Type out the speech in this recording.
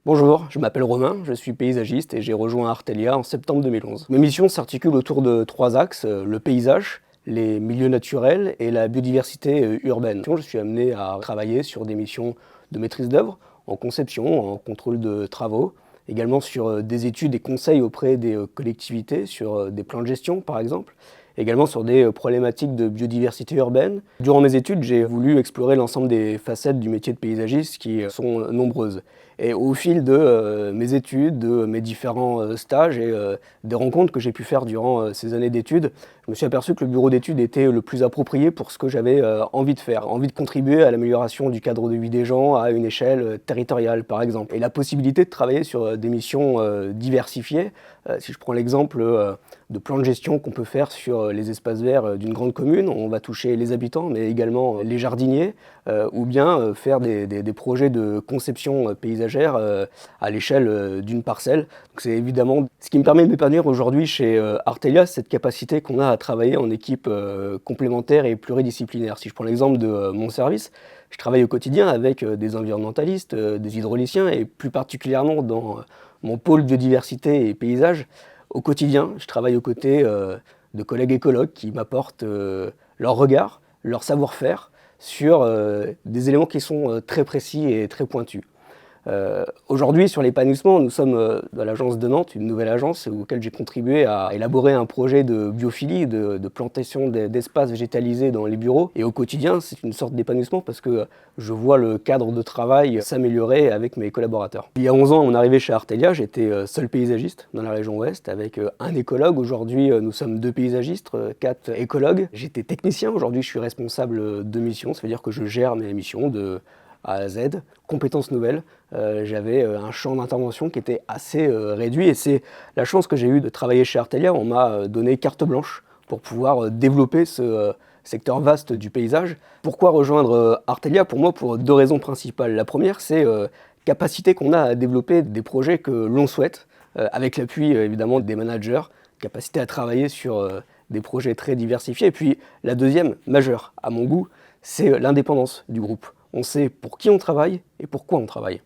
Bonjour, je m'appelle Romain, je suis paysagiste et j'ai rejoint Artelia en septembre 2011. Mes missions s'articulent autour de trois axes, le paysage, les milieux naturels et la biodiversité urbaine. Je suis amené à travailler sur des missions de maîtrise d'œuvre, en conception, en contrôle de travaux, également sur des études et conseils auprès des collectivités, sur des plans de gestion par exemple, également sur des problématiques de biodiversité urbaine. Durant mes études, j'ai voulu explorer l'ensemble des facettes du métier de paysagiste qui sont nombreuses. Et au fil de mes études, de mes différents stages et des rencontres que j'ai pu faire durant ces années d'études, je me suis aperçu que le bureau d'études était le plus approprié pour ce que j'avais envie de faire. Envie de contribuer à l'amélioration du cadre de vie des gens à une échelle territoriale, par exemple. Et la possibilité de travailler sur des missions diversifiées. Si je prends l'exemple de plans de gestion qu'on peut faire sur les espaces verts d'une grande commune, on va toucher les habitants, mais également les jardiniers, ou bien faire des projets de conception paysagère à l'échelle d'une parcelle. Donc c'est évidemment ce qui me permet de m'épanouir aujourd'hui chez Artelia, cette capacité qu'on a à travailler en équipe complémentaire et pluridisciplinaire. Si je prends l'exemple de mon service, je travaille au quotidien avec des environnementalistes, des hydrauliciens et plus particulièrement dans mon pôle biodiversité et paysage. Au quotidien, je travaille aux côtés de collègues écologues qui m'apportent leur regard, leur savoir-faire sur des éléments qui sont très précis et très pointus. Aujourd'hui, sur l'épanouissement, nous sommes dans l'agence de Nantes, une nouvelle agence auquel j'ai contribué à élaborer un projet de biophilie, de plantation d'espaces végétalisés dans les bureaux. Et au quotidien, c'est une sorte d'épanouissement parce que je vois le cadre de travail s'améliorer avec mes collaborateurs. Il y a 11 ans, à mon arrivée chez Artelia, j'étais seul paysagiste dans la région ouest avec un écologue. Aujourd'hui, nous sommes 2 paysagistes, 4 écologues. J'étais technicien, aujourd'hui je suis responsable de mission, ça veut dire que je gère mes missions de A à Z, compétences nouvelles. J'avais un champ d'intervention qui était assez réduit et c'est la chance que j'ai eue de travailler chez Artelia. On m'a donné carte blanche pour pouvoir développer ce secteur vaste du paysage. Pourquoi rejoindre Artelia? Pour moi, pour 2 raisons principales. La première, c'est capacité qu'on a à développer des projets que l'on souhaite, avec l'appui évidemment des managers, capacité à travailler sur des projets très diversifiés. Et puis la deuxième, majeure à mon goût, c'est l'indépendance du groupe. On sait pour qui on travaille et pourquoi on travaille.